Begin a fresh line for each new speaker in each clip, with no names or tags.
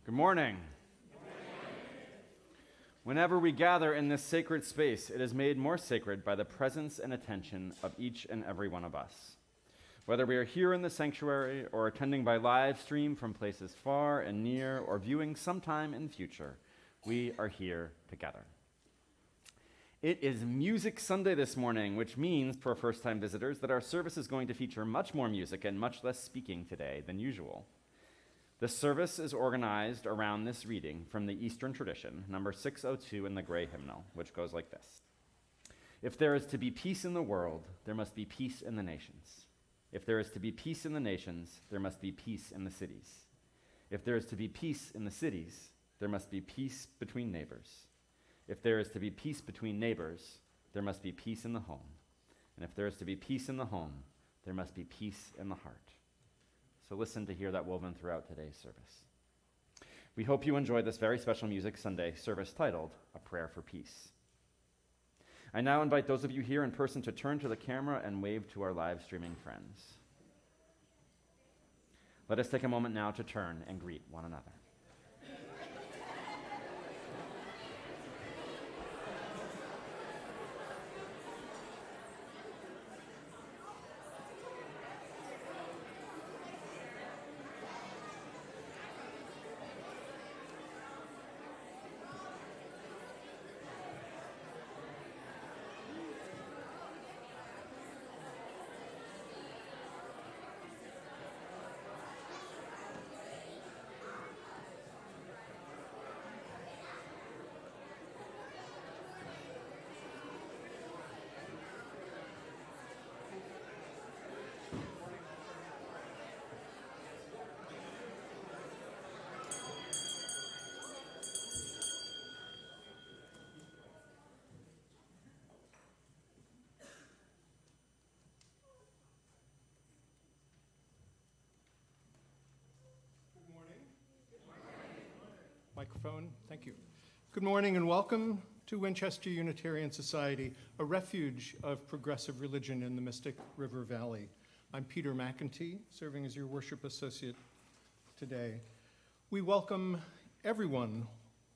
Good morning. Whenever we gather in this sacred space, it is made more sacred by the presence and attention of each and every one of us. Whether we are here in the sanctuary or attending by live stream from places far and near or viewing sometime in the future, we are here together. It is Music Sunday this morning, which means for first-time visitors that our service is going to feature much more music and much less speaking today than usual. The service is organized around this reading from the Eastern tradition, number 602 in the Gray Hymnal, which goes like this. If there is to be peace in the world, there must be peace in the nations. If there is to be peace in the nations, there must be peace in the cities. If there is to be peace in the cities, there must be peace between neighbors. If there is to be peace between neighbors, there must be peace in the home. And if there is to be peace in the home, there must be peace in the heart. So listen to hear that woven throughout today's service. We hope you enjoy this very special Music Sunday service titled, A Prayer for Peace. I now invite those of you here in person to turn to the camera and wave to our live streaming friends. Let us take a moment now to turn and greet one another.
Microphone, thank you. Good morning and welcome to Winchester Unitarian Society, a refuge of progressive religion in the Mystic River Valley. I'm Peter McEntee, serving as your worship associate today. We welcome everyone,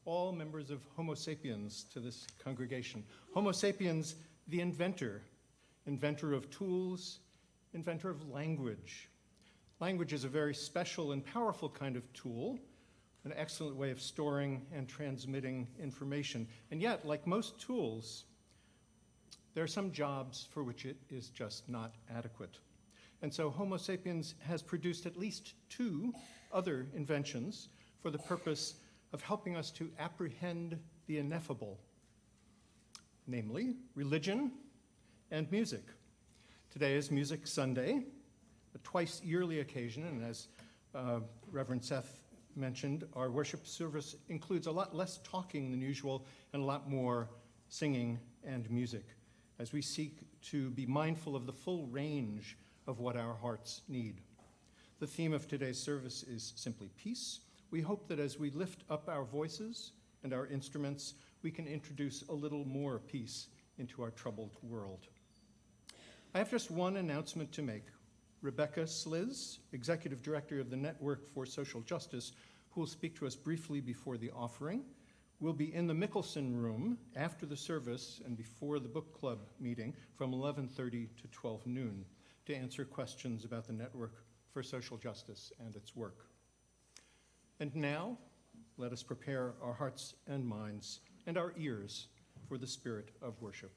all members of Homo sapiens, to this congregation. Homo sapiens, the inventor of tools, inventor of language. Language is a very special and powerful kind of tool, an excellent way of storing and transmitting information. And yet, like most tools, there are some jobs for which it is just not adequate. And so Homo sapiens has produced at least two other inventions for the purpose of helping us to apprehend the ineffable, namely religion and music. Today is Music Sunday, a twice yearly occasion, and as Reverend Seth mentioned, our worship service includes a lot less talking than usual and a lot more singing and music as we seek to be mindful of the full range of what our hearts need. The theme of today's service is simply peace. We hope that as we lift up our voices and our instruments, we can introduce a little more peace into our troubled world. I have just one announcement to make. Rebecca Sliz, Executive Director of the Network for Social Justice, who will speak to us briefly before the offering, will be in the Mickelson Room after the service and before the book club meeting from 11:30 to 12 noon to answer questions about the Network for Social Justice and its work. And now, let us prepare our hearts and minds and our ears for the spirit of worship.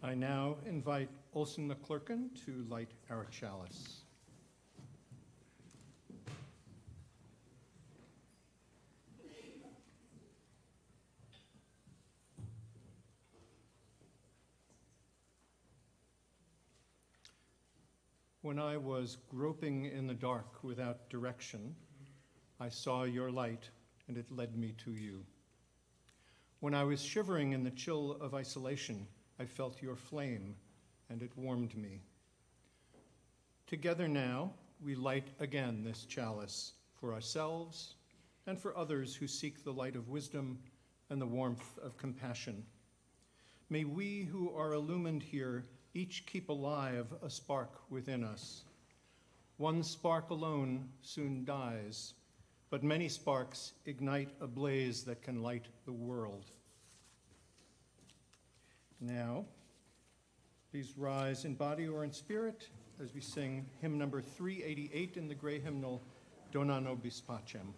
I now invite Olson McClurkin to light our chalice. When I was groping in the dark without direction, I saw your light, and it led me to you. When I was shivering in the chill of isolation, I felt your flame, and it warmed me. Together now, we light again this chalice for ourselves and for others who seek the light of wisdom and the warmth of compassion. May we who are illumined here each keep alive a spark within us. One spark alone soon dies, but many sparks ignite a blaze that can light the world. Now, please rise in body or in spirit as we sing hymn number 388 in the gray hymnal, Dona Nobis Pacem.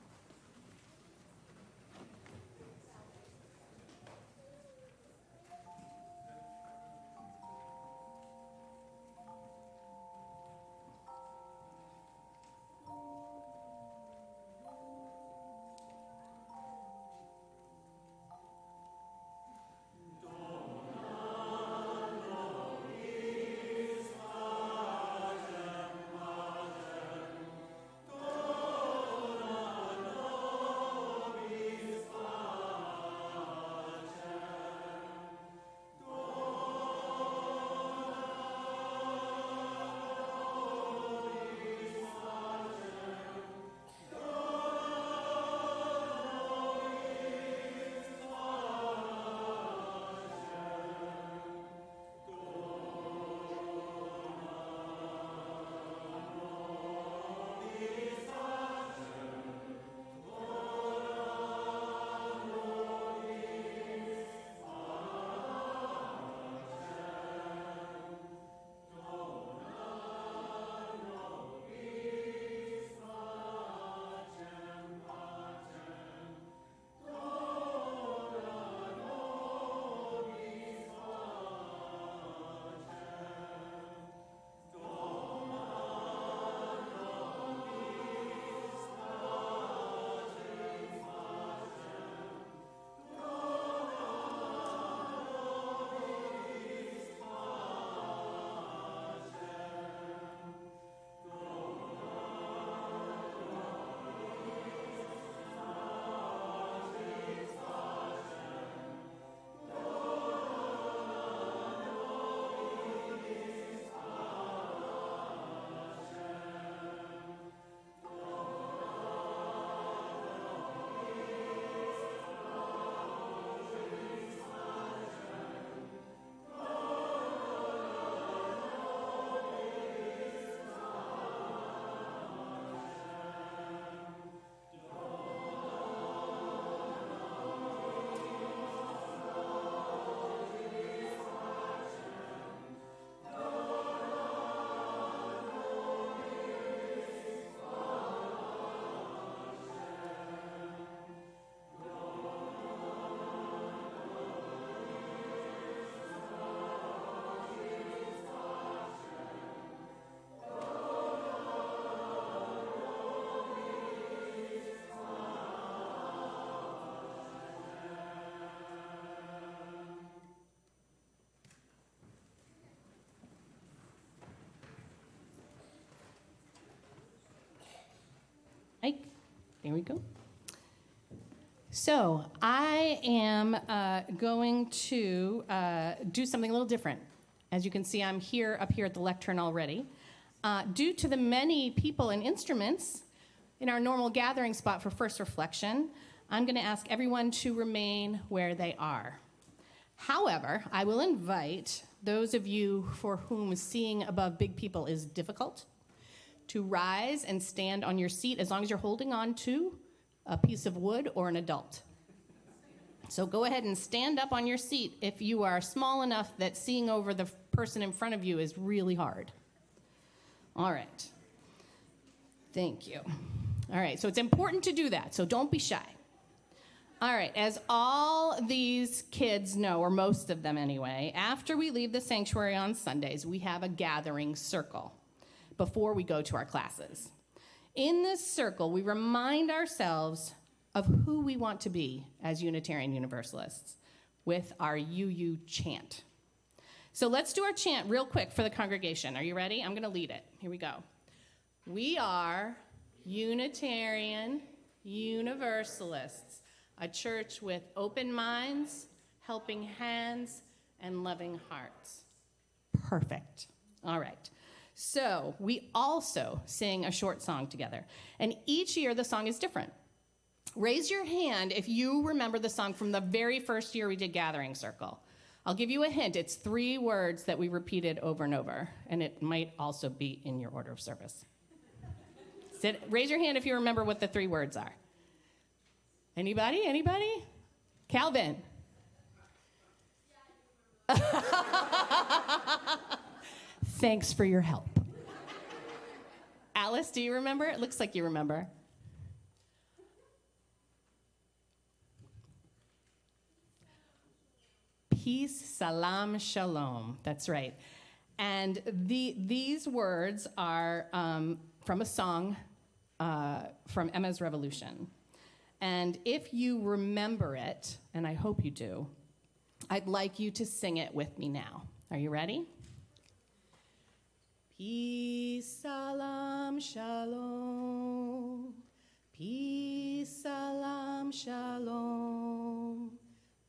Mike, there we go. So I am going to do something a little different. As you can see, I'm up here at the lectern already. Due to the many people and instruments in our normal gathering spot for first reflection, I'm going to ask everyone to remain where they are. However, I will invite those of you for whom seeing above big people is difficult to rise and stand on your seat as long as you're holding on to a piece of wood or an adult. So go ahead and stand up on your seat if you are small enough that seeing over the person in front of you is really hard. All right. Thank you. All right, so it's important to do that, so don't be shy. All right, as all these kids know, or most of them anyway, after we leave the sanctuary on Sundays, we have a gathering circle before we go to our classes. In this circle, we remind ourselves of who we want to be as Unitarian Universalists with our UU chant. So let's do our chant real quick for the congregation. Are you ready? I'm going to lead it. Here we go. We are Unitarian Universalists, a church with open minds, helping hands, and loving hearts. Perfect. All right. So we also sing a short song together. And each year the song is different. Raise your hand if you remember the song from the very first year we did Gathering Circle. I'll give you a hint. It's 3 words that we repeated over and over. And it might also be in your order of service. Raise your hand if you remember what the 3 words are. Anybody? Anybody? Calvin. Thanks for your help. Alice, do you remember? It looks like you remember. Peace, salam, shalom. That's right. And these words are from a song from Emma's Revolution. And if you remember it, and I hope you do, I'd like you to sing it with me now. Are you ready? Peace, salam, shalom. Peace, salam, shalom.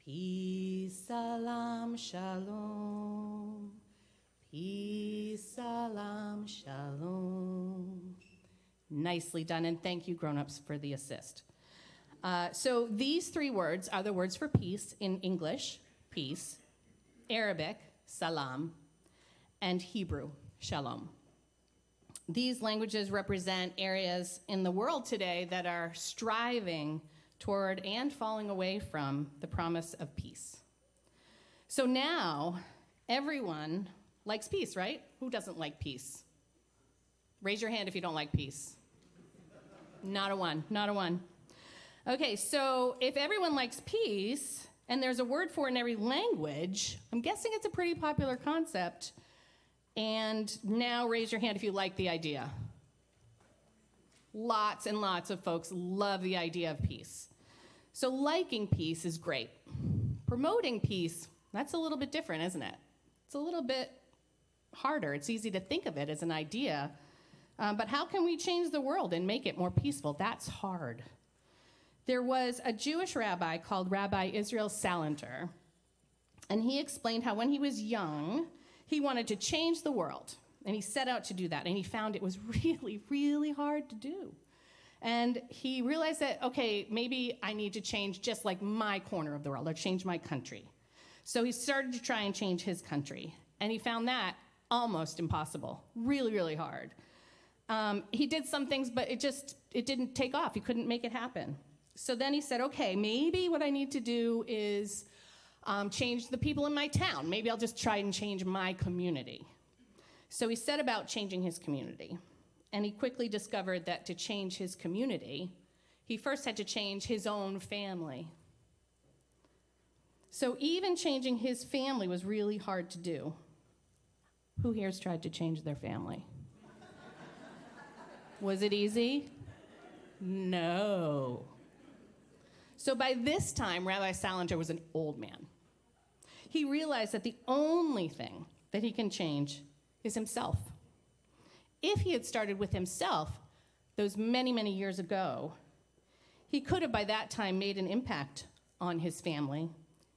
Peace, salam, shalom. Peace, salam, shalom. Nicely done, and thank you, grown-ups, for the assist. So these 3 words are the words for peace in English, peace, Arabic, salam, and Hebrew, shalom. These languages represent areas in the world today that are striving toward and falling away from the promise of peace. So now, everyone likes peace, right? Who doesn't like peace? Raise your hand if you don't like peace. Not a one, not a one. Okay, so if everyone likes peace, and there's a word for it in every language, I'm guessing it's a pretty popular concept. And now raise your hand if you like the idea. Lots and lots of folks love the idea of peace. So liking peace is great. Promoting peace, that's a little bit different, isn't it? It's a little bit harder. It's easy to think of it as an idea. But how can we change the world and make it more peaceful? That's hard. There was a Jewish rabbi called Rabbi Israel Salanter, and he explained how when he was young, he wanted to change the world, and he set out to do that, and he found it was really, really hard to do. And he realized that, okay, maybe I need to change just like my corner of the world, or change my country. So he started to try and change his country, and he found that almost impossible, really, really hard. He did some things, but it didn't take off. He couldn't make it happen. So then he said, okay, maybe what I need to do is change the people in my town. Maybe I'll just try and change my community. So he set about changing his community. And he quickly discovered that to change his community, he first had to change his own family. So even changing his family was really hard to do. Who here's tried to change their family? Was it easy? No. So by this time, Rabbi Salanter was an old man. He realized that the only thing that he can change is himself. If he had started with himself those many, many years ago, he could have by that time made an impact on his family,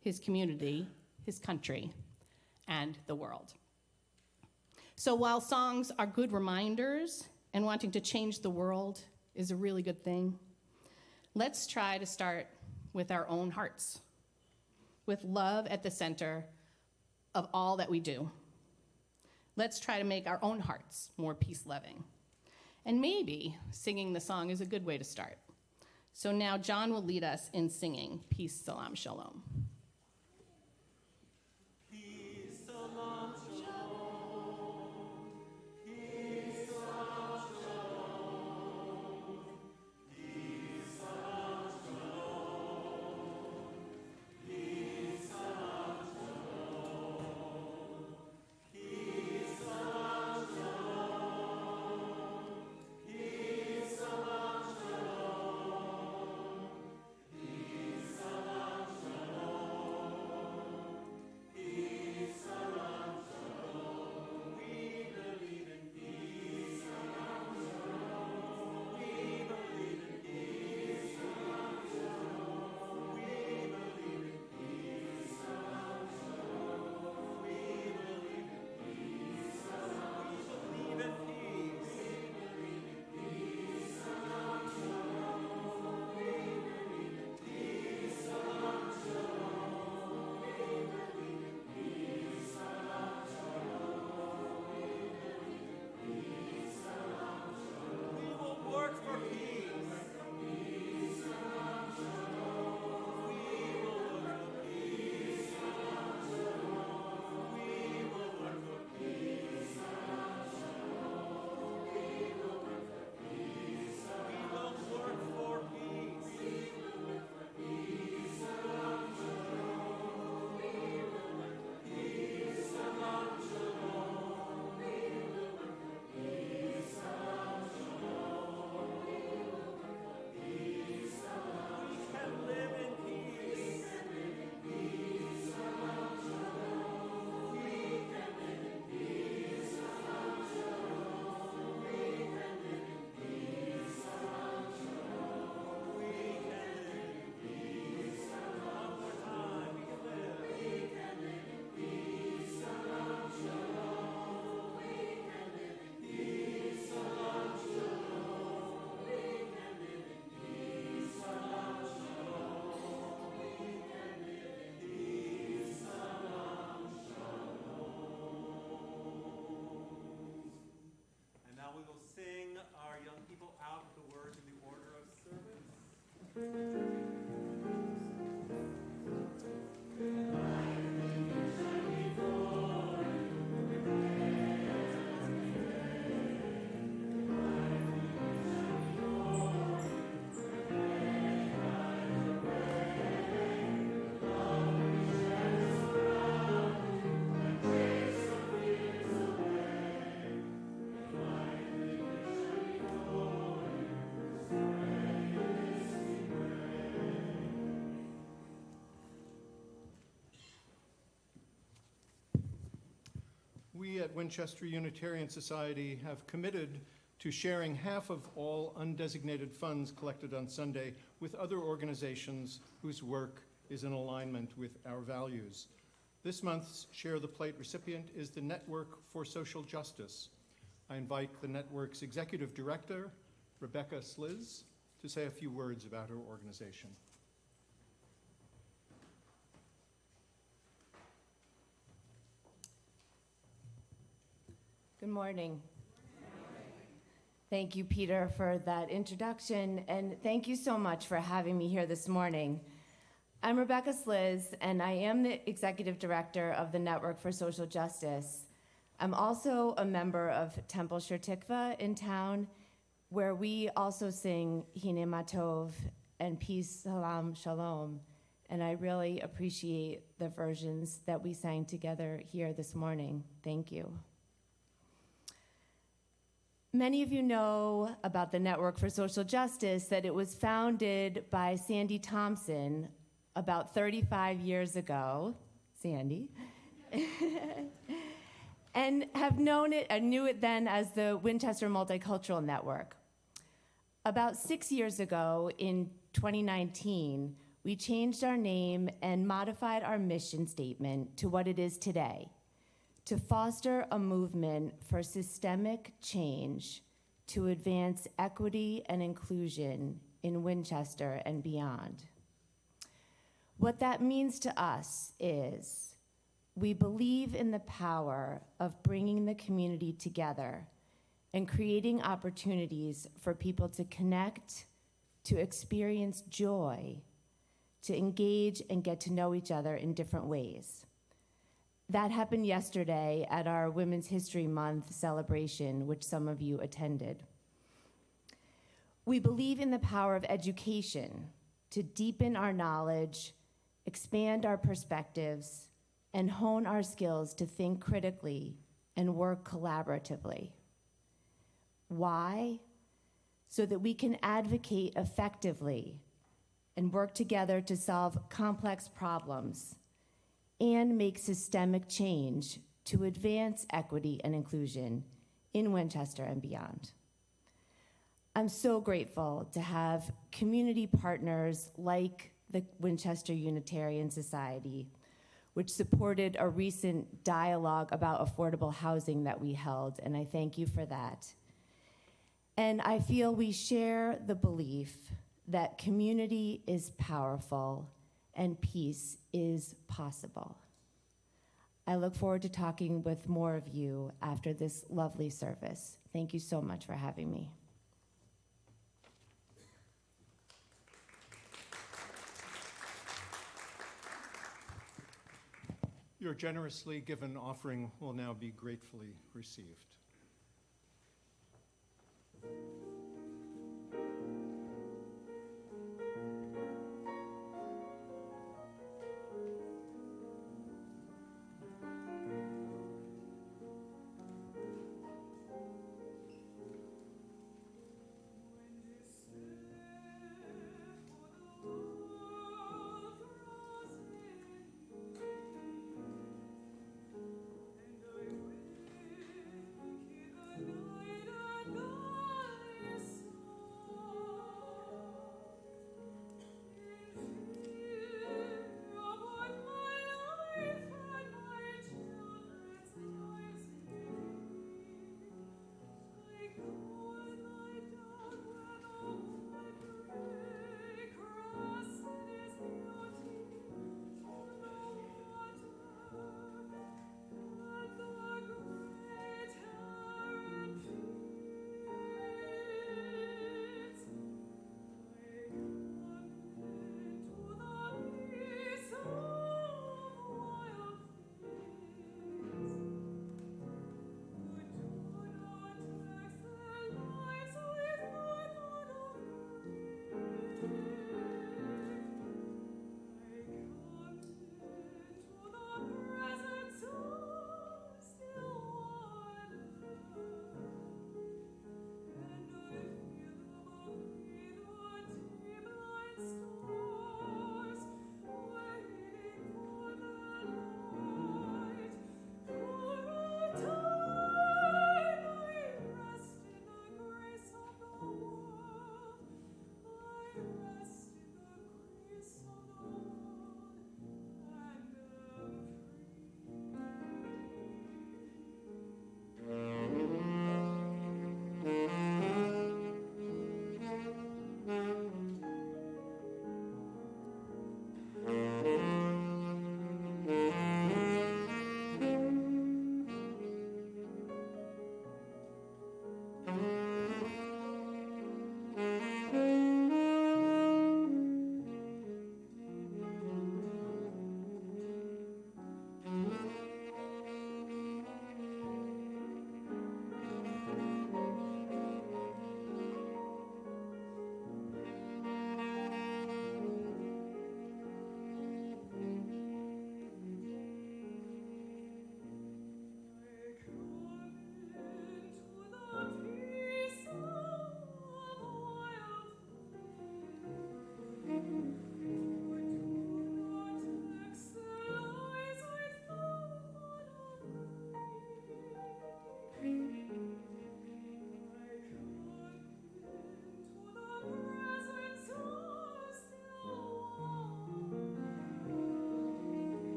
his community, his country, and the world. So while songs are good reminders and wanting to change the world is a really good thing, let's try to start with our own hearts, with love at the center of all that we do. Let's try to make our own hearts more peace-loving. And maybe singing the song is a good way to start. So now John will lead us in singing Peace, Salam, Shalom.
We at Winchester Unitarian Society have committed to sharing half of all undesignated funds collected on Sunday with other organizations whose work is in alignment with our values. This month's Share the Plate recipient is the Network for Social Justice. I invite the network's executive director, Rebecca Sliz, to say a few words about her organization.
Good morning. Thank you, Peter, for that introduction, and thank you so much for having me here this morning. I'm Rebecca Sliz, and I am the Executive Director of the Network for Social Justice. I'm also a member of Temple Shir Tikva in town, where we also sing Hine Matov and Peace, Salam, Shalom, and I really appreciate the versions that we sang together here this morning. Thank you. Many of you know about the Network for Social Justice, that it was founded by Sandy Thompson about 35 years ago, Sandy, and have known it and knew it then as the Winchester Multicultural Network. About 6 years ago, in 2019, we changed our name and modified our mission statement to what it is today: to foster a movement for systemic change to advance equity and inclusion in Winchester and beyond. What that means to us is we believe in the power of bringing the community together and creating opportunities for people to connect, to experience joy, to engage and get to know each other in different ways. That happened yesterday at our Women's History Month celebration, which some of you attended. We believe in the power of education to deepen our knowledge, expand our perspectives, and hone our skills to think critically and work collaboratively. Why? So that we can advocate effectively and work together to solve complex problems and make systemic change to advance equity and inclusion in Winchester and beyond. I'm so grateful to have community partners like the Winchester Unitarian Society, which supported a recent dialogue about affordable housing that we held, and I thank you for that. And I feel we share the belief that community is powerful and peace is possible. I look forward to talking with more of you after this lovely service. Thank you so much for having me.
Your generously given offering will now be gratefully received.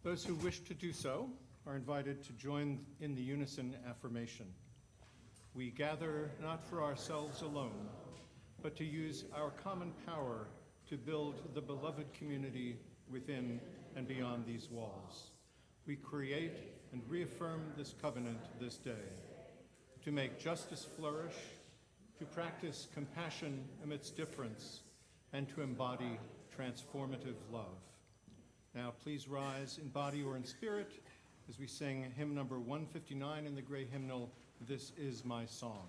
Those who wish to do so are invited to join in the unison affirmation. We gather not for ourselves alone, but to use our common power to build the beloved community within and beyond these walls. We create and reaffirm this covenant this day, to make justice flourish, to practice compassion amidst difference, and to embody transformative love. Now please rise in body or in spirit as we sing hymn number 159 in the gray hymnal, "This Is My Song."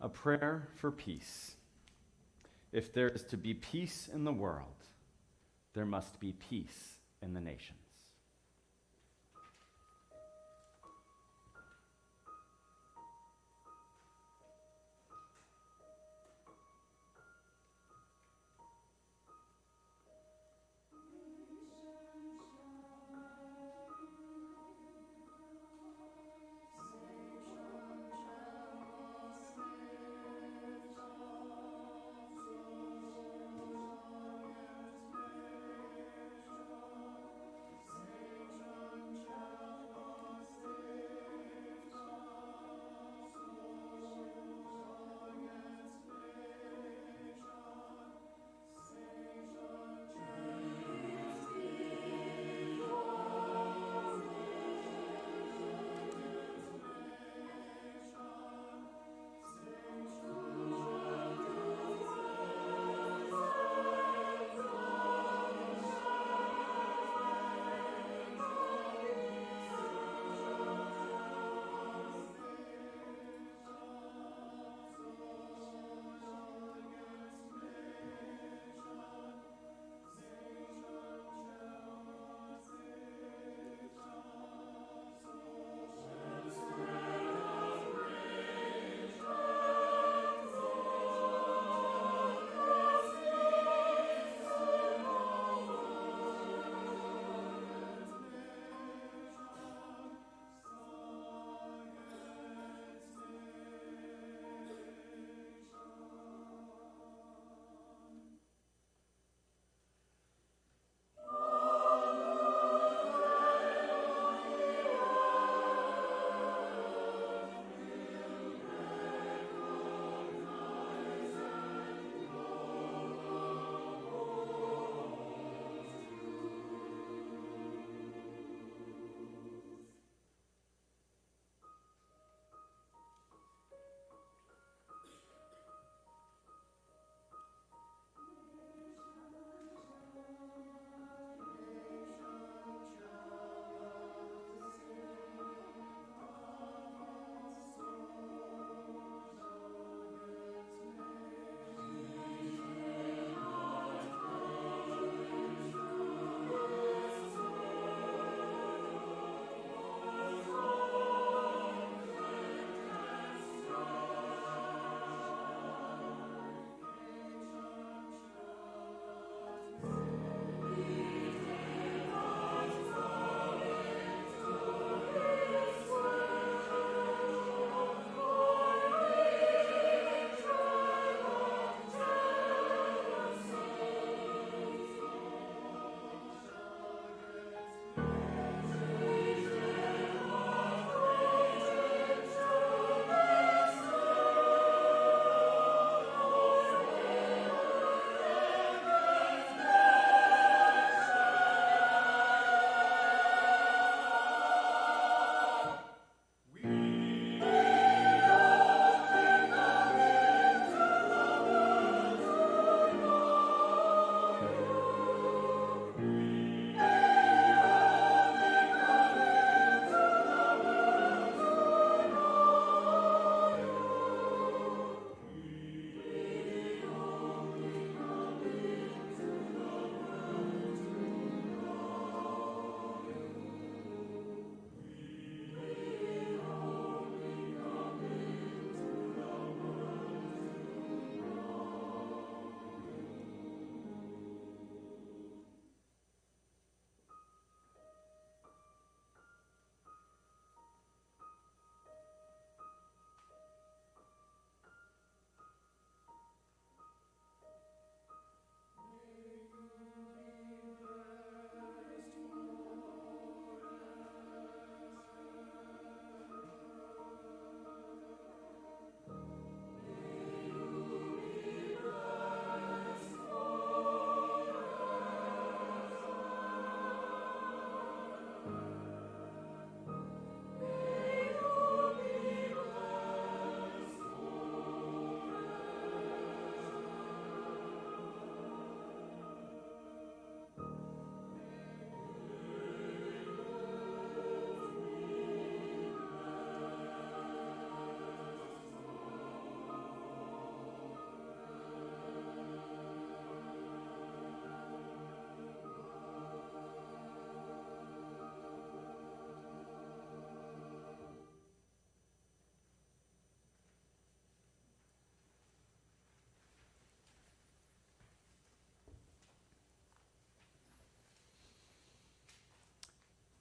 A prayer for peace. If there is to be peace in the world, there must be peace in the nations.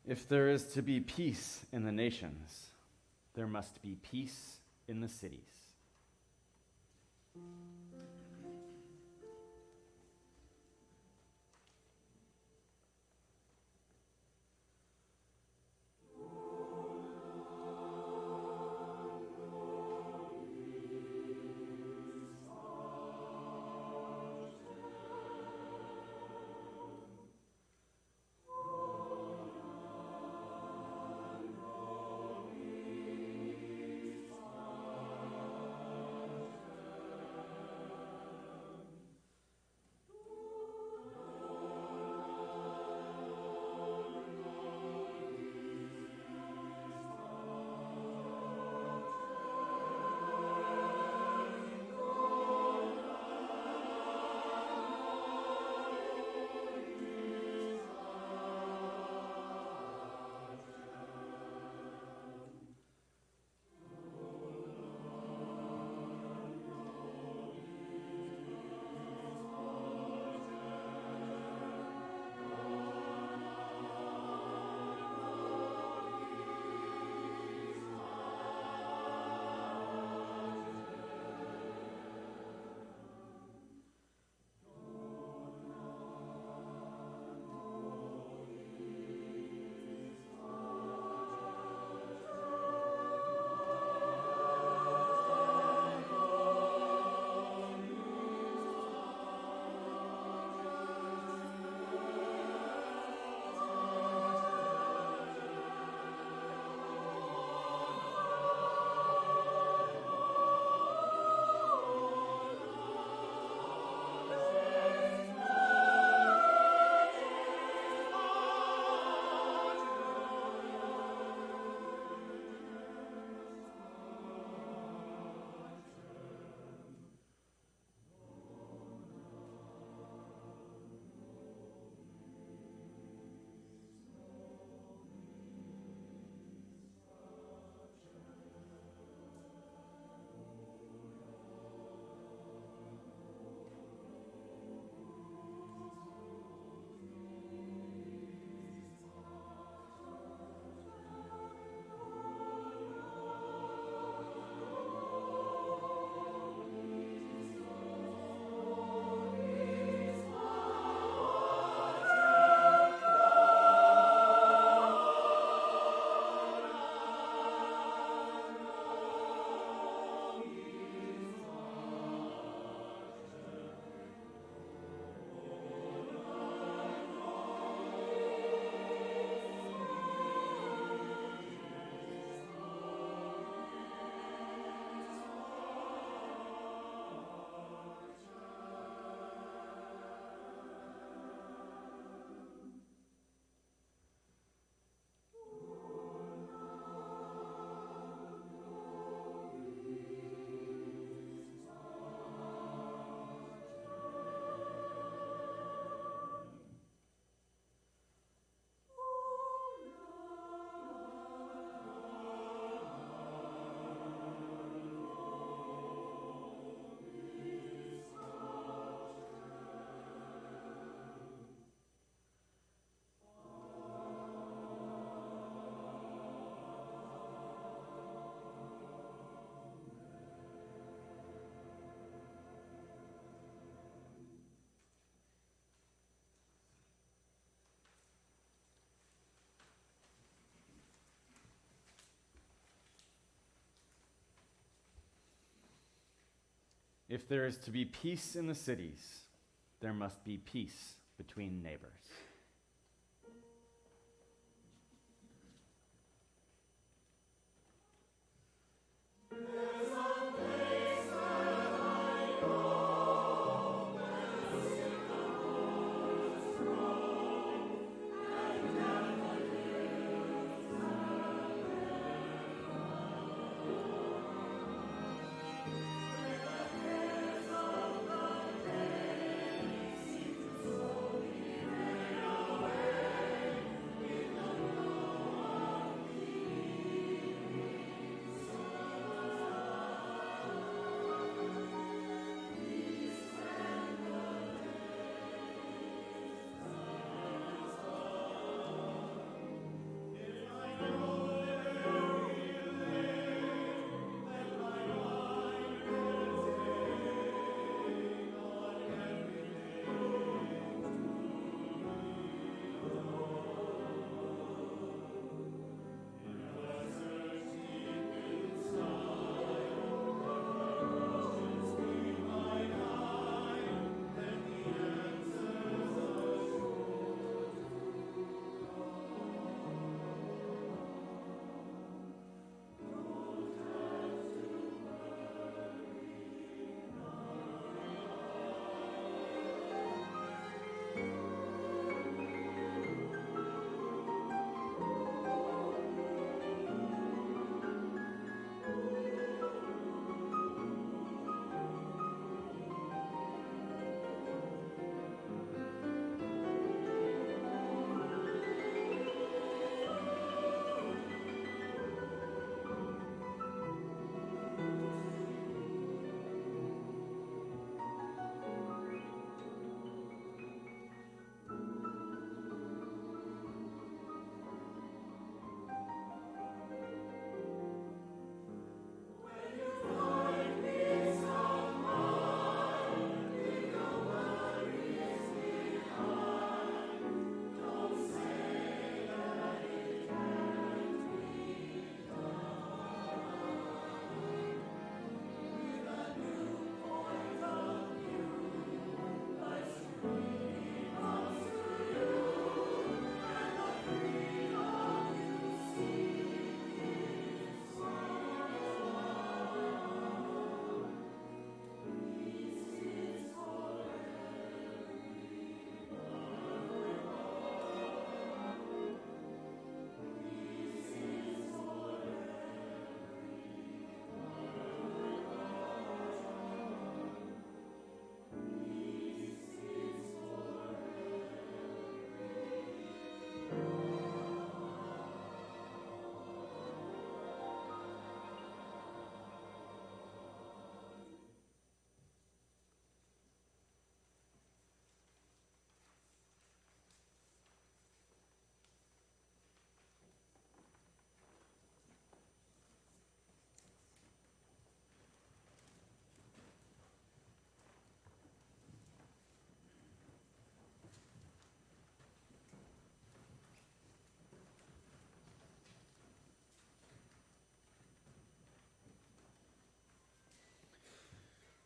If there is to be peace in the nations, there must be peace in the cities. If there is to be peace in the cities, there must be peace between neighbors.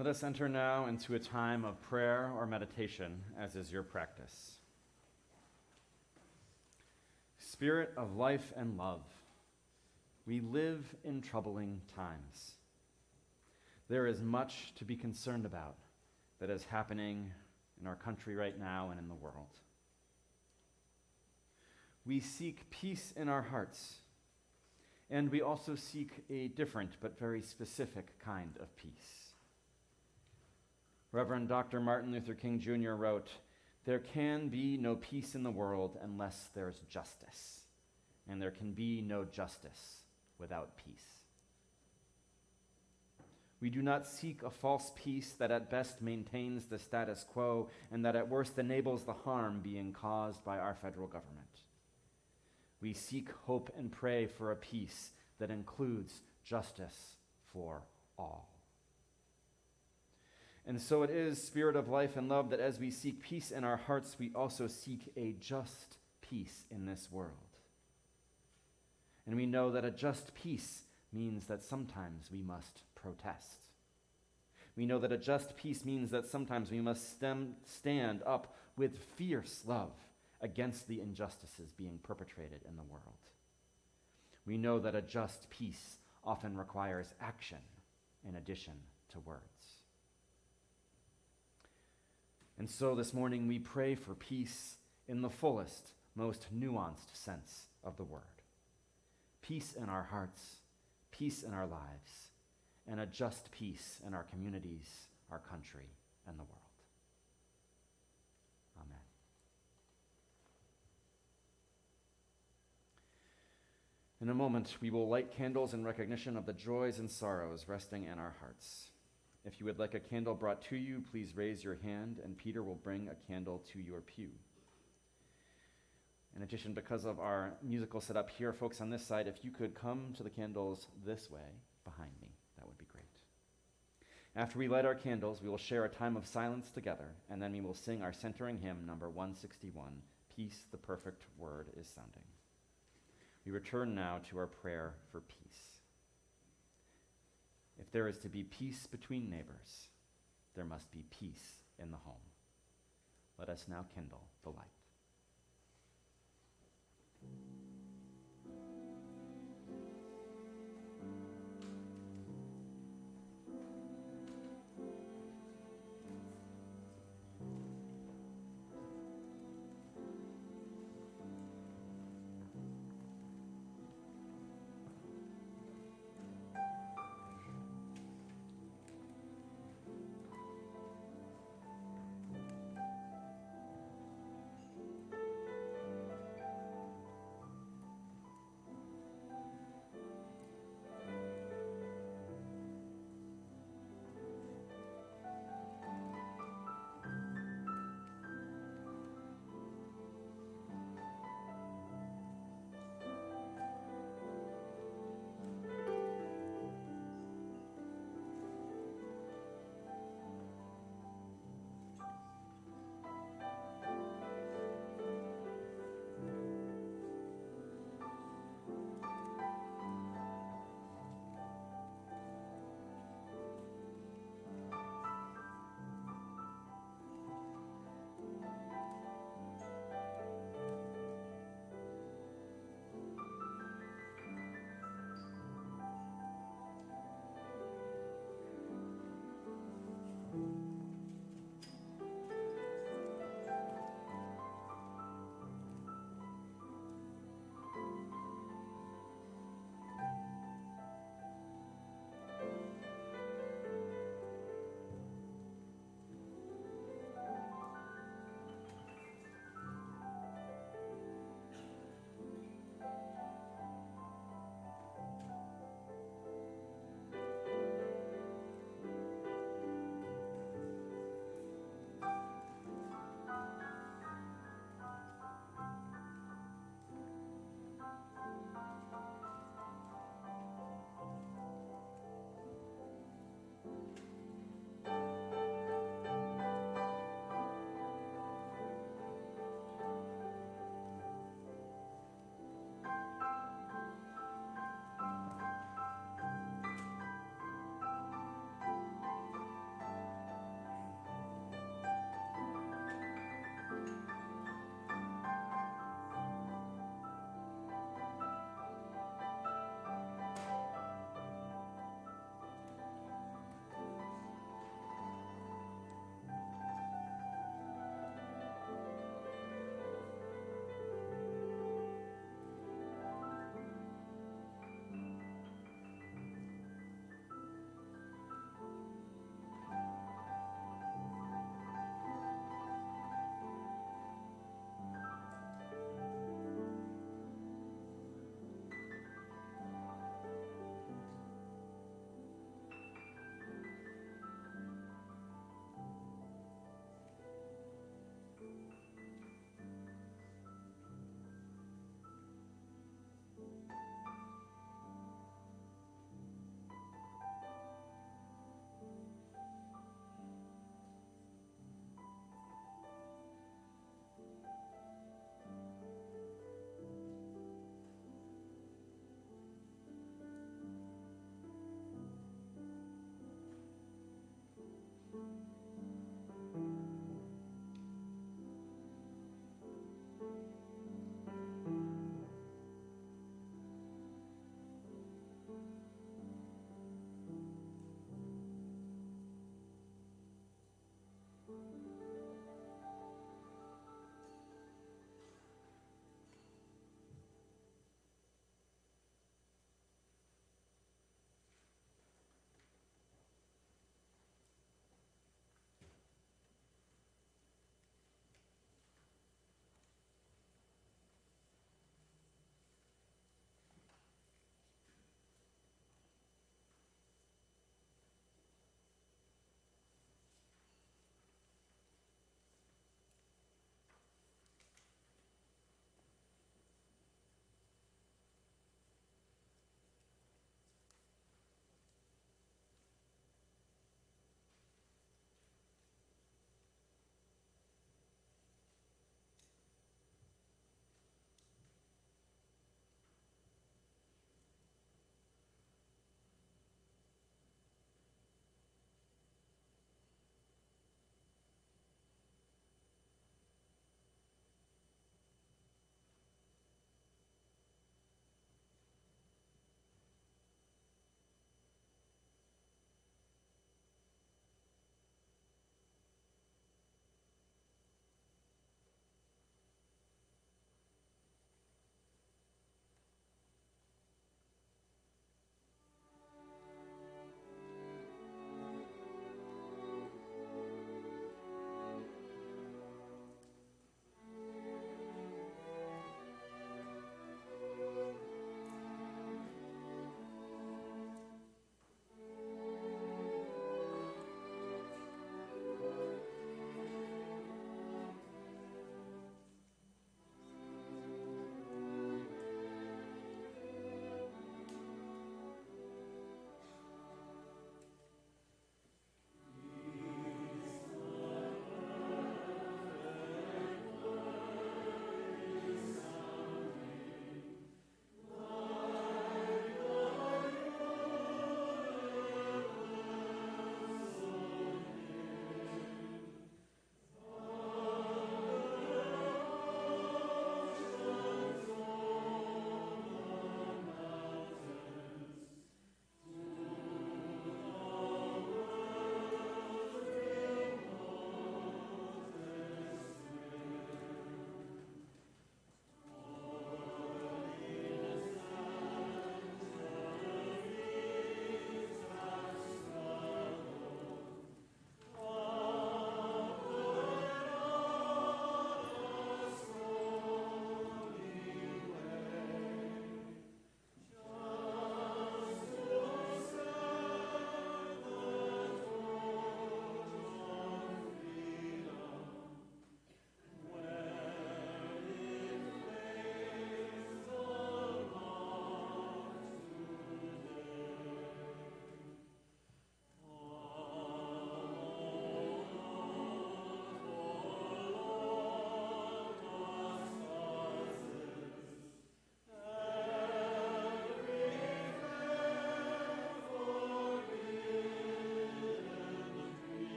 Let us enter now into a time of prayer or meditation, as is your practice. Spirit of life and love, we live in troubling times. There is much to be concerned about that is happening in our country right now and in the world. We seek peace in our hearts, and we also seek a different but very specific kind of peace. Reverend Dr. Martin Luther King Jr. wrote, "There can be no peace in the world unless there's justice, and there can be no justice without peace." We do not seek a false peace that at best maintains the status quo and that at worst enables the harm being caused by our federal government. We seek, hope, and pray for a peace that includes justice for all. And so it is, Spirit of life and love, that as we seek peace in our hearts, we also seek a just peace in this world. And we know that a just peace means that sometimes we must protest. We know that a just peace means that sometimes we must stand up with fierce love against the injustices being perpetrated in the world. We know that a just peace often requires action in addition to words. And so this morning we pray for peace in the fullest, most nuanced sense of the word. Peace in our hearts, peace in our lives, and a just peace in our communities, our country, and the world. Amen. In a moment, we will light candles in recognition of the joys and sorrows resting in our hearts. If you would like a candle brought to you, please raise your hand, and Peter will bring a candle to your pew. In addition, because of our musical setup here, folks on this side, if you could come to the candles this way, behind me, that would be great. After we light our candles, we will share a time of silence together, and then we will sing our centering hymn, number 161, Peace, the Perfect Word is Sounding. We return now to our prayer for peace. If there is to be peace between neighbors, there must be peace in the home. Let us now kindle the light.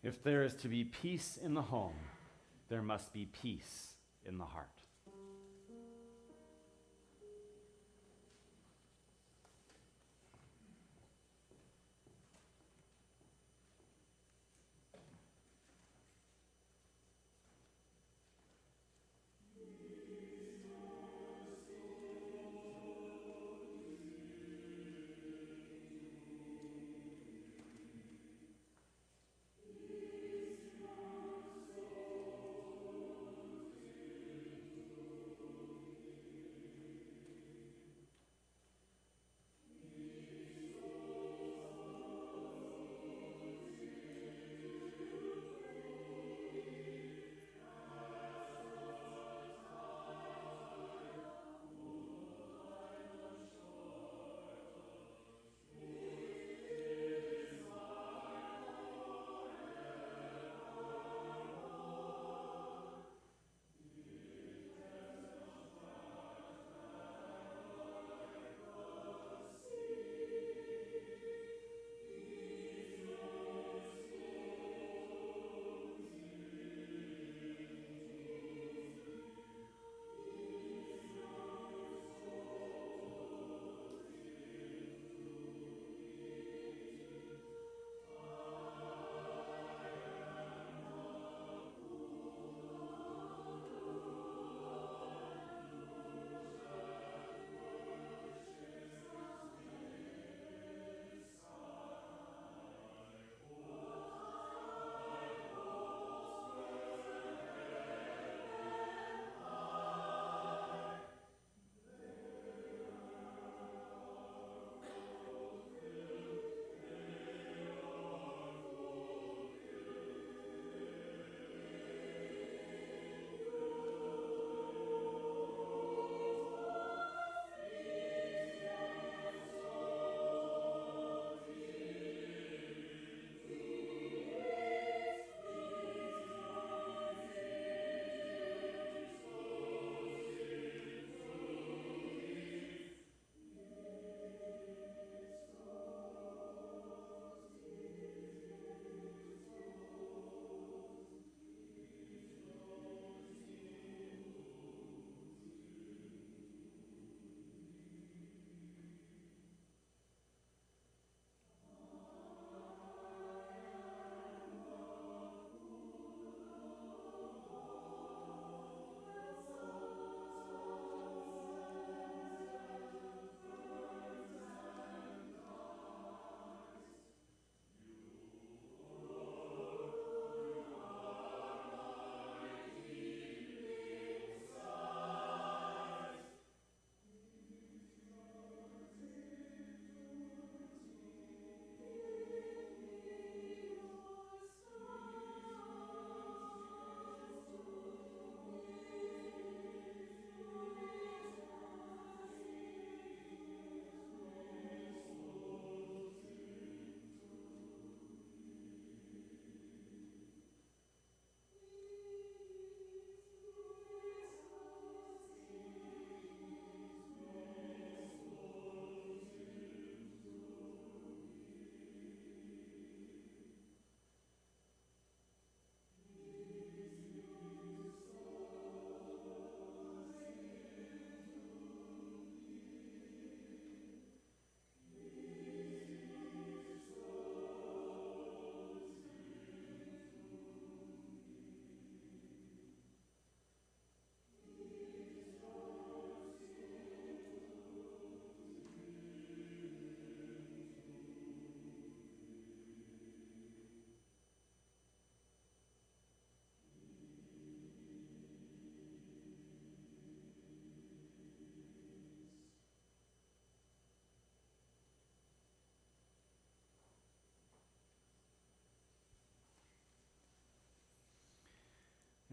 If there is to be peace in the home, there must be peace in the heart.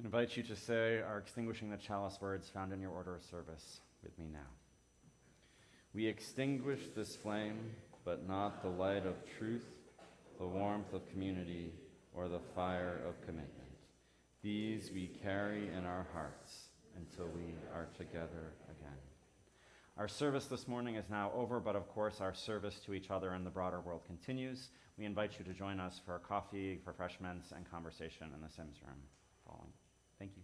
I invite you to say our extinguishing the chalice words found in your order of service with me now. We extinguish this flame, but not the light of truth, the warmth of community, or the fire of commitment. These we carry in our hearts until we are together again. Our service this morning is now over, but of course our service to each other and the broader world continues. We invite you to join us for coffee, refreshments, and conversation in the Sims room following. Thank you.